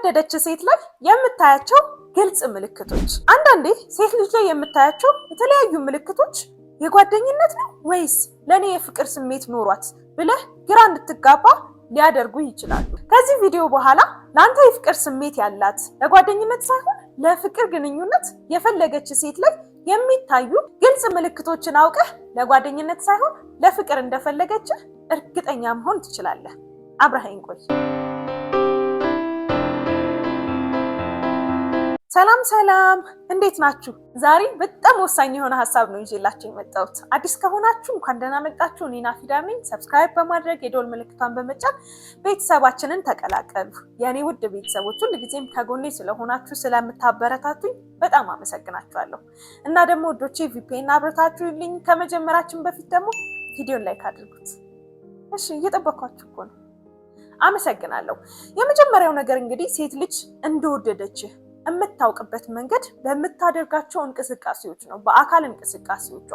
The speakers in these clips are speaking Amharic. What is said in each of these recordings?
የወደደች ሴት ላይ የምታያቸው ግልጽ ምልክቶች። አንዳንዴ ሴት ልጅ ላይ የምታያቸው የተለያዩ ምልክቶች የጓደኝነት ነው ወይስ ለኔ የፍቅር ስሜት ኖሯት ብለህ ግራ እንድትጋባ ሊያደርጉ ይችላሉ። ከዚህ ቪዲዮ በኋላ ለአንተ የፍቅር ስሜት ያላት ለጓደኝነት ሳይሆን ለፍቅር ግንኙነት የፈለገች ሴት ላይ የሚታዩ ግልጽ ምልክቶችን አውቀህ ለጓደኝነት ሳይሆን ለፍቅር እንደፈለገች እርግጠኛ መሆን ትችላለህ። አብረኸኝ ቆይ። ሰላም ሰላም፣ እንዴት ናችሁ? ዛሬ በጣም ወሳኝ የሆነ ሀሳብ ነው ይዤላችሁ የመጣሁት። አዲስ ከሆናችሁ እንኳን ደህና መጣችሁ። እኔ ናፊዳር ነኝ። ሰብስክራይብ በማድረግ የደወል ምልክቷን በመጫን ቤተሰባችንን ተቀላቀሉ። የኔ ውድ ቤተሰቦች ሁልጊዜም ከጎኔ ስለሆናችሁ ስለምታበረታቱኝ በጣም አመሰግናችኋለሁ። እና ደግሞ ወዶቼ ቪፒኤን አብረታችሁልኝ ከመጀመራችን በፊት ደግሞ ቪዲዮን ላይክ አድርጉት። እሺ፣ እየጠበኳችሁ እኮ ነው። አመሰግናለሁ። የመጀመሪያው ነገር እንግዲህ ሴት ልጅ እንደወደደችህ የምታውቅበት መንገድ በምታደርጋቸው እንቅስቃሴዎች ነው፣ በአካል እንቅስቃሴዎቿ።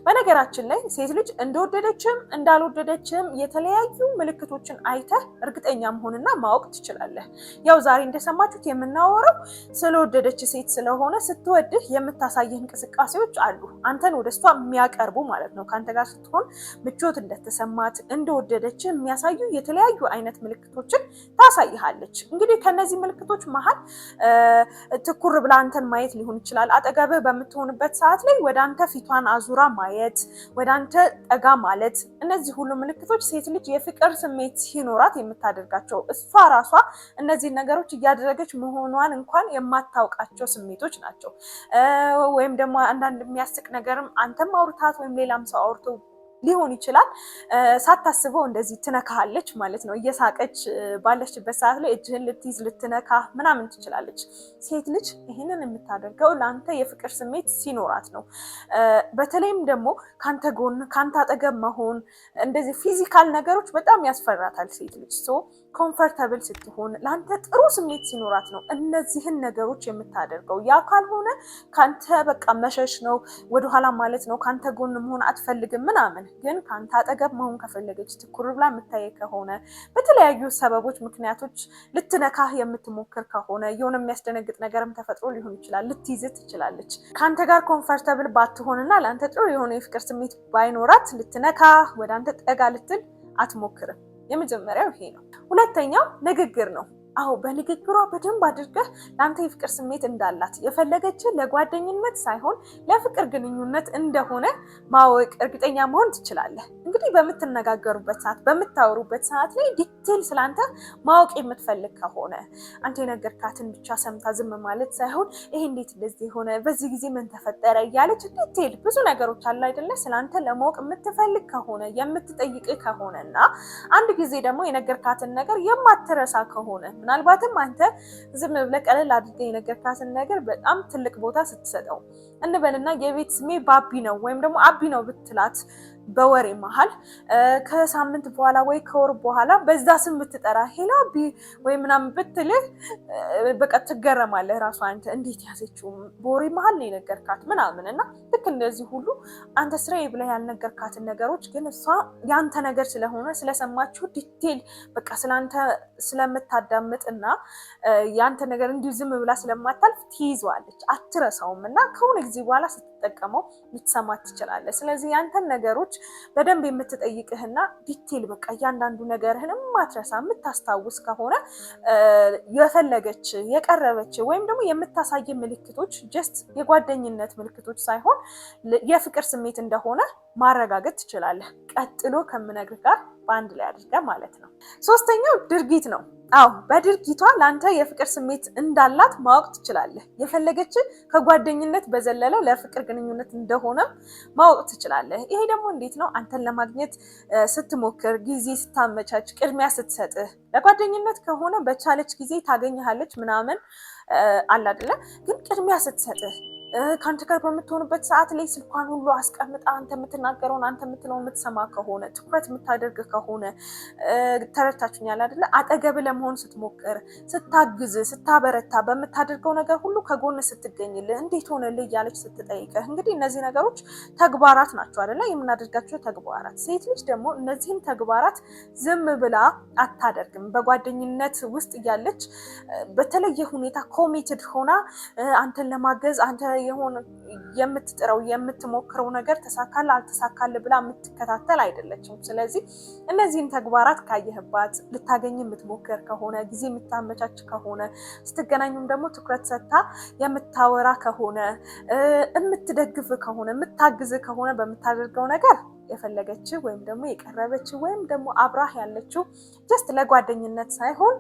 በነገራችን ላይ ሴት ልጅ እንደወደደችም እንዳልወደደችም የተለያዩ ምልክቶችን አይተህ እርግጠኛ መሆንና ማወቅ ትችላለህ። ያው ዛሬ እንደሰማችሁት የምናወራው ስለወደደች ሴት ስለሆነ ስትወድህ የምታሳየህ እንቅስቃሴዎች አሉ፣ አንተን ወደ እሷ የሚያቀርቡ ማለት ነው። ከአንተ ጋር ስትሆን ምቾት እንደተሰማት እንደወደደች የሚያሳዩ የተለያዩ አይነት ምልክቶችን ታሳይሃለች። እንግዲህ ከነዚህ ምልክቶች መሀል ትኩር ብላ አንተን ማየት ሊሆን ይችላል። አጠገብህ በምትሆንበት ሰዓት ላይ ወደ አንተ ፊቷን አዙራ ማየት፣ ወደ አንተ ጠጋ ማለት፣ እነዚህ ሁሉ ምልክቶች ሴት ልጅ የፍቅር ስሜት ሲኖራት የምታደርጋቸው፣ እሷ ራሷ እነዚህ ነገሮች እያደረገች መሆኗን እንኳን የማታውቃቸው ስሜቶች ናቸው። ወይም ደግሞ አንዳንድ የሚያስቅ ነገርም አንተም አውርታት ወይም ሌላም ሰው አውርቶ ሊሆን ይችላል። ሳታስበው እንደዚህ ትነካሃለች ማለት ነው። እየሳቀች ባለችበት ሰዓት ላይ እጅህን ልትይዝ ልትነካ ምናምን ትችላለች። ሴት ልጅ ይህንን የምታደርገው ለአንተ የፍቅር ስሜት ሲኖራት ነው። በተለይም ደግሞ ካንተ ጎን ካንተ አጠገብ መሆን፣ እንደዚህ ፊዚካል ነገሮች በጣም ያስፈራታል ሴት ልጅ። ኮምፈርተብል ስትሆን ለአንተ ጥሩ ስሜት ሲኖራት ነው እነዚህን ነገሮች የምታደርገው። ያ ካልሆነ ካንተ በቃ መሸሽ ነው፣ ወደኋላ ማለት ነው። ካንተ ጎን መሆን አትፈልግም ምናምን። ግን ካንተ አጠገብ መሆን ከፈለገች፣ ትኩር ብላ የምታይ ከሆነ፣ በተለያዩ ሰበቦች ምክንያቶች ልትነካህ የምትሞክር ከሆነ፣ የሆነ የሚያስደነግጥ ነገርም ተፈጥሮ ሊሆን ይችላል፣ ልትይዝ ትችላለች። ካንተ ጋር ኮምፈርተብል ባትሆንና ለአንተ ጥሩ የሆነ የፍቅር ስሜት ባይኖራት ልትነካህ፣ ወደ አንተ ጠጋ ልትል አትሞክርም። የመጀመሪያው ይሄ ነው። ሁለተኛው ንግግር ነው። አዎ፣ በንግግሯ በደንብ አድርገህ ለአንተ የፍቅር ስሜት እንዳላት የፈለገችን ለጓደኝነት ሳይሆን ለፍቅር ግንኙነት እንደሆነ ማወቅ እርግጠኛ መሆን ትችላለህ። እንግዲህ በምትነጋገሩበት ሰዓት በምታወሩበት ሰዓት ላይ ዲቴል ስለአንተ ማወቅ የምትፈልግ ከሆነ አንተ የነገርካትን ብቻ ሰምታ ዝም ማለት ሳይሆን ይሄ እንዴት እንደዚህ ሆነ፣ በዚህ ጊዜ ምን ተፈጠረ እያለች ዲቴል ብዙ ነገሮች አሉ አይደለ፣ ስለአንተ ለማወቅ የምትፈልግ ከሆነ የምትጠይቅ ከሆነ እና አንድ ጊዜ ደግሞ የነገርካትን ነገር የማትረሳ ከሆነ ምናልባትም አንተ ዝም ብለህ ቀለል አድርገህ የነገርካትን ነገር በጣም ትልቅ ቦታ ስትሰጠው እንበልና የቤት ስሜ ባቢ ነው ወይም ደግሞ አቢ ነው ብትላት በወሬ መሀል ከሳምንት በኋላ ወይ ከወር በኋላ በዛ ስም ብትጠራ ሄላ አቢ ወይ ምናምን ብትልህ በቃ ትገረማለህ። ራሷ አንተ እንዴት ያዘችው በወሬ መሀል ነው የነገርካት ምናምን። እና ልክ እንደዚህ ሁሉ አንተ ስራዬ ብለህ ያልነገርካትን ነገሮች ግን እሷ ያንተ ነገር ስለሆነ ስለሰማችሁ ዲቴል በቃ ስለአንተ ስለምታዳምጥና ያንተ ነገር እንዲሁ ዝም ብላ ስለማታልፍ ትይዘዋለች፣ አትረሳውም። እና ከሆነ ጊዜ በኋላ ስትጠቀመው ልትሰማት ትችላለህ። ስለዚህ ያንተን ነገሮች በደንብ የምትጠይቅህና ዲቴል በቃ እያንዳንዱ ነገርህን ማትረሳ የምታስታውስ ከሆነ የፈለገች የቀረበች ወይም ደግሞ የምታሳይ ምልክቶች ጀስት የጓደኝነት ምልክቶች ሳይሆን የፍቅር ስሜት እንደሆነ ማረጋገጥ ትችላለህ። ቀጥሎ ከምነግርህ ጋር በአንድ ላይ አድርገህ ማለት ነው። ሶስተኛው ድርጊት ነው። አዎ፣ በድርጊቷ ለአንተ የፍቅር ስሜት እንዳላት ማወቅ ትችላለህ። የፈለገች ከጓደኝነት በዘለለ ለፍቅር ግንኙነት እንደሆነ ማወቅ ትችላለህ። ይሄ ደግሞ እንዴት ነው? አንተን ለማግኘት ስትሞክር፣ ጊዜ ስታመቻች፣ ቅድሚያ ስትሰጥህ። ለጓደኝነት ከሆነ በቻለች ጊዜ ታገኝሃለች ምናምን አለ አይደለ? ግን ቅድሚያ ስትሰጥህ ከአንተ ጋር በምትሆንበት ሰዓት ላይ ስልኳን ሁሉ አስቀምጣ አንተ የምትናገረውን አንተ የምትለውን የምትሰማ ከሆነ ትኩረት የምታደርግ ከሆነ ተረድታችሁኛል አይደለ? አጠገብ ለመሆን ስትሞክር፣ ስታግዝ፣ ስታበረታ፣ በምታደርገው ነገር ሁሉ ከጎን ስትገኝልህ እንዴት ሆነልህ እያለች ስትጠይቅህ፣ እንግዲህ እነዚህ ነገሮች ተግባራት ናቸው አይደለ? የምናደርጋቸው ተግባራት። ሴት ልጅ ደግሞ እነዚህን ተግባራት ዝም ብላ አታደርግም። በጓደኝነት ውስጥ እያለች በተለየ ሁኔታ ኮሚትድ ሆና አንተን ለማገዝ አንተ የሆነ የምትጥረው የምትሞክረው ነገር ተሳካለ አልተሳካለ ብላ የምትከታተል አይደለችም። ስለዚህ እነዚህን ተግባራት ካየህባት ልታገኝ የምትሞክር ከሆነ ጊዜ የምታመቻች ከሆነ ስትገናኙም ደግሞ ትኩረት ሰጥታ የምታወራ ከሆነ የምትደግፍ ከሆነ የምታግዝ ከሆነ በምታደርገው ነገር የፈለገች ወይም ደግሞ የቀረበች ወይም ደግሞ አብራህ ያለችው ጀስት ለጓደኝነት ሳይሆን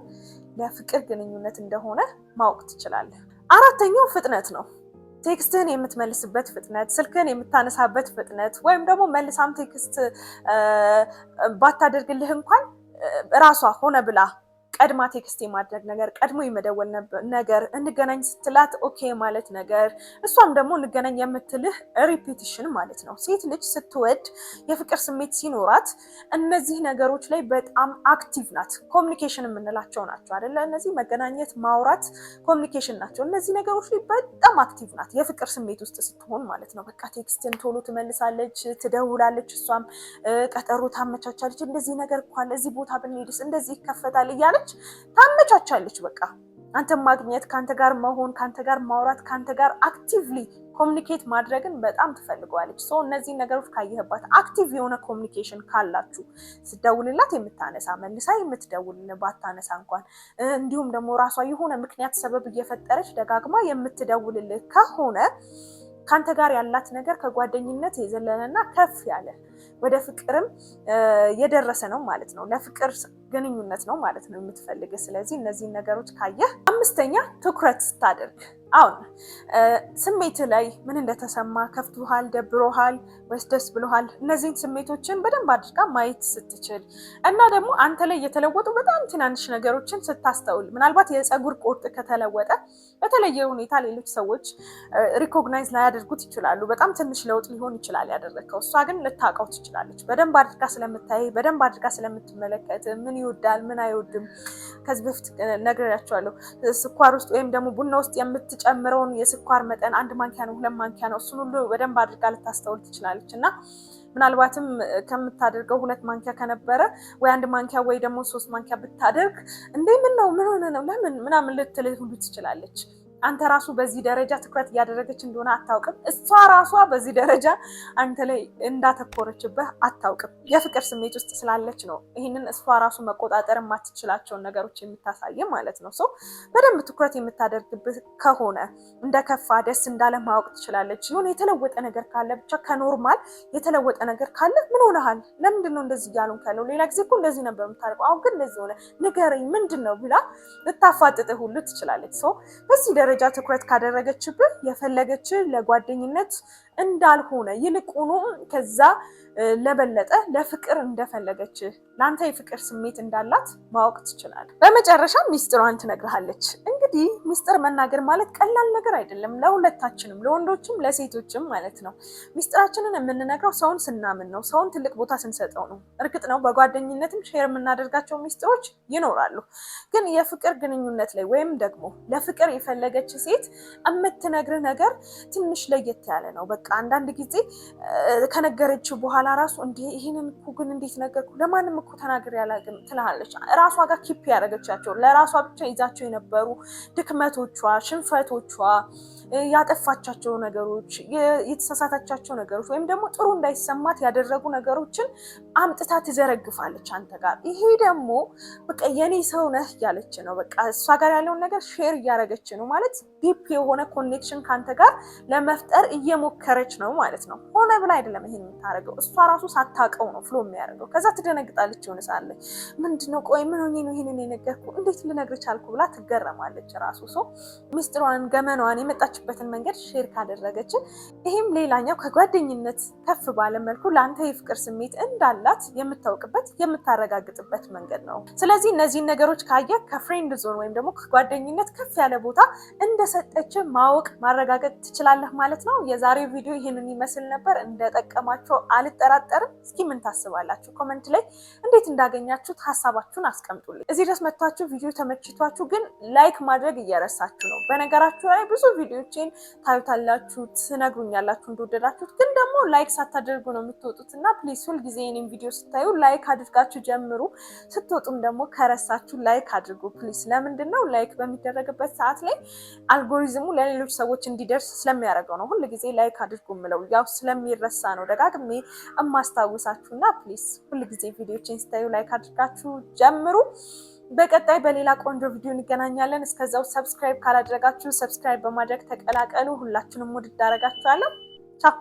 ለፍቅር ግንኙነት እንደሆነ ማወቅ ትችላለህ። አራተኛው ፍጥነት ነው። ቴክስትህን የምትመልስበት ፍጥነት፣ ስልክህን የምታነሳበት ፍጥነት፣ ወይም ደግሞ መልሳም ቴክስት ባታደርግልህ እንኳን ራሷ ሆነ ብላ ቀድማ ቴክስት የማድረግ ነገር፣ ቀድሞ የመደወል ነገር፣ እንገናኝ ስትላት ኦኬ ማለት ነገር፣ እሷም ደግሞ እንገናኝ የምትልህ ሪፒቲሽን ማለት ነው። ሴት ልጅ ስትወድ የፍቅር ስሜት ሲኖራት እነዚህ ነገሮች ላይ በጣም አክቲቭ ናት። ኮሚኒኬሽን የምንላቸው ናቸው አይደለ? እነዚህ መገናኘት፣ ማውራት ኮሚኒኬሽን ናቸው። እነዚህ ነገሮች ላይ በጣም አክቲቭ ናት የፍቅር ስሜት ውስጥ ስትሆን ማለት ነው። በቃ ቴክስትን ቶሎ ትመልሳለች፣ ትደውላለች፣ እሷም ቀጠሮ ታመቻቻለች። እንደዚህ ነገር እኮ አለ፣ እዚህ ቦታ ብንሄድስ እንደዚህ ይከፈታል እያለች ታመቻቻለች። በቃ አንተን ማግኘት፣ ከአንተ ጋር መሆን፣ ከአንተ ጋር ማውራት፣ ከአንተ ጋር አክቲቭሊ ኮሚኒኬት ማድረግን በጣም ትፈልገዋለች። ሶ እነዚህን ነገሮች ካየህባት አክቲቭ የሆነ ኮሚኒኬሽን ካላችሁ፣ ስደውልላት የምታነሳ መልሳ የምትደውልልህ ባታነሳ እንኳን እንዲሁም ደግሞ ራሷ የሆነ ምክንያት ሰበብ እየፈጠረች ደጋግማ የምትደውልልህ ከሆነ ከአንተ ጋር ያላት ነገር ከጓደኝነት የዘለለና ከፍ ያለ ወደ ፍቅርም የደረሰ ነው ማለት ነው። ለፍቅር ግንኙነት ነው ማለት ነው የምትፈልግ። ስለዚህ እነዚህን ነገሮች ካየህ፣ አምስተኛ ትኩረት ስታደርግ አሁን ስሜት ላይ ምን እንደተሰማ፣ ከፍቶሃል፣ ደብሮሃል ወይስ ደስ ብሎሃል፣ እነዚህን ስሜቶችን በደንብ አድርጋ ማየት ስትችል እና ደግሞ አንተ ላይ የተለወጡ በጣም ትናንሽ ነገሮችን ስታስተውል፣ ምናልባት የፀጉር ቁርጥ ከተለወጠ በተለየ ሁኔታ ሌሎች ሰዎች ሪኮግናይዝ ላያደርጉት ይችላሉ። በጣም ትንሽ ለውጥ ሊሆን ይችላል ያደረግከው፣ እሷ ግን ልታውቀው ትችላለች። በደንብ አድርጋ ስለምታይ፣ በደንብ አድርጋ ስለምትመለከት፣ ምን ይወዳል ምን አይወድም። ከዚህ በፊት ነግሬያቸዋለሁ። ስኳር ውስጥ ወይም ደግሞ ቡና ውስጥ ጨምረውን የስኳር መጠን 1 ማንኪያ ነው 2 ማንኪያ ነው፣ እሱን ሁሉ በደንብ አድርጋ ልታስተውል ትችላለች። እና ምናልባትም ከምታደርገው 2 ማንኪያ ከነበረ ወይ 1 ማንኪያ ወይ ደግሞ 3 ማንኪያ ብታደርግ እንዴ ምን ነው ምን ሆነ ነው ለምን ምናምን ልትል ሁሉ ትችላለች። አንተ ራሱ በዚህ ደረጃ ትኩረት እያደረገች እንደሆነ አታውቅም። እሷ ራሷ በዚህ ደረጃ አንተ ላይ እንዳተኮረችብህ አታውቅም። የፍቅር ስሜት ውስጥ ስላለች ነው ይህንን እሷ ራሱ መቆጣጠር የማትችላቸውን ነገሮች የምታሳይ ማለት ነው። ሰው በደንብ ትኩረት የምታደርግብህ ከሆነ እንደከፋ ደስ እንዳለ ማወቅ ትችላለች። ይሁን የተለወጠ ነገር ካለ ብቻ ከኖርማል የተለወጠ ነገር ካለ ምን ሆነሃል፣ ለምንድን ነው እንደዚህ እያሉን ካለው ሌላ ጊዜ እኮ እንደዚህ ነበር የምታደርገው፣ አሁን ግን እንደዚህ ሆነ ንገረኝ ምንድን ነው ብላ ልታፋጥጥህ ሁሉ ትችላለች። ሰው በዚህ ደረጃ ትኩረት ካደረገችብህ የፈለገች ለጓደኝነት እንዳልሆነ ይልቁኑ ከዛ ለበለጠ ለፍቅር እንደፈለገች ለአንተ የፍቅር ስሜት እንዳላት ማወቅ ትችላለህ። በመጨረሻ ሚስጥሯን ትነግርሃለች። እንግዲህ ሚስጥር መናገር ማለት ቀላል ነገር አይደለም፣ ለሁለታችንም ለወንዶችም ለሴቶችም ማለት ነው። ሚስጥራችንን የምንነግረው ሰውን ስናምን ነው፣ ሰውን ትልቅ ቦታ ስንሰጠው ነው። እርግጥ ነው በጓደኝነትም ሼር የምናደርጋቸው ሚስጥሮች ይኖራሉ። ግን የፍቅር ግንኙነት ላይ ወይም ደግሞ ለፍቅር የፈለገች ሴት የምትነግርህ ነገር ትንሽ ለየት ያለ ነው። በቃ አንዳንድ ጊዜ ከነገረች በኋላ ራሱ እንዴ ይሄንን እኮ ግን እንዴት ነገርኩ ለማንም እኮ ተናግሬ አላውቅም ትላለች። ራሷ ጋር ኪፕ ያደረገቻቸው ለራሷ ብቻ ይዛቸው የነበሩ ድክመቶቿ፣ ሽንፈቶቿ፣ ያጠፋቻቸው ነገሮች፣ የተሳሳተቻቸው ነገሮች ወይም ደግሞ ጥሩ እንዳይሰማት ያደረጉ ነገሮችን አምጥታ ትዘረግፋለች አንተ ጋር። ይሄ ደግሞ በቃ የኔ ሰው ነህ እያለች ነው። በቃ እሷ ጋር ያለውን ነገር ሼር እያደረገች ነው ማለት ዲፕ የሆነ ኮኔክሽን ከአንተ ጋር ለመፍጠር እየሞከረች ነው ማለት ነው። ሆነ ብላ አይደለም ይሄን የምታደርገው፣ እሷ ራሱ ሳታውቀው ነው ፍሎ የሚያደርገው። ከዛ ትደነግጣለች። የሆነ ሳለ ምንድነው ቆይ ምን ሆኜ ነው ይሄንን የነገርኩ እንዴት ልነግር ቻልኩ ብላ ትገረማለች ራሱ። ሰው ሚስጥሯን ገመናዋን የመጣችበትን መንገድ ሼር ካደረገች ይሄም ሌላኛው ከጓደኝነት ከፍ ባለ መልኩ ለአንተ የፍቅር ስሜት እንዳላት እንዳላት የምታውቅበት የምታረጋግጥበት መንገድ ነው። ስለዚህ እነዚህን ነገሮች ካየ ከፍሬንድ ዞን ወይም ደግሞ ከጓደኝነት ከፍ ያለ ቦታ እንደሰጠች ማወቅ ማረጋገጥ ትችላለህ ማለት ነው። የዛሬው ቪዲዮ ይህንን ይመስል ነበር። እንደጠቀማችሁ አልጠራጠርም። እስኪ ምን ታስባላችሁ? ኮመንት ላይ እንዴት እንዳገኛችሁት ሀሳባችሁን አስቀምጡልኝ። እዚህ ድረስ መጥታችሁ ቪዲዮ ተመችቷችሁ ግን ላይክ ማድረግ እየረሳችሁ ነው። በነገራችሁ ላይ ብዙ ቪዲዮችን ታዩታላችሁ፣ ትነግሩኛላችሁ እንደወደዳችሁት፣ ግን ደግሞ ላይክ ሳታደርጉ ነው የምትወጡት እና ፕሊዝ ሁልጊዜ የኔን ቪዲዮ ስታዩ ላይክ አድርጋችሁ ጀምሩ። ስትወጡም ደግሞ ከረሳችሁ ላይክ አድርጉ ፕሊዝ። ለምንድን ነው ላይክ በሚደረግበት ሰዓት ላይ አልጎሪዝሙ ለሌሎች ሰዎች እንዲደርስ ስለሚያደርገው ነው ሁልጊዜ ላይክ አድርጉ የምለው። ያው ስለሚረሳ ነው ደጋግሜ እማስታውሳችሁና ፕሊዝ ሁልጊዜ ቪዲዮችን ስታዩ ላይክ አድርጋችሁ ጀምሩ። በቀጣይ በሌላ ቆንጆ ቪዲዮ እንገናኛለን። እስከዛው ሰብስክራይብ ካላደረጋችሁ ሰብስክራይብ በማድረግ ተቀላቀሉ። ሁላችሁንም ውድድ አደርጋችኋለሁ። ቻው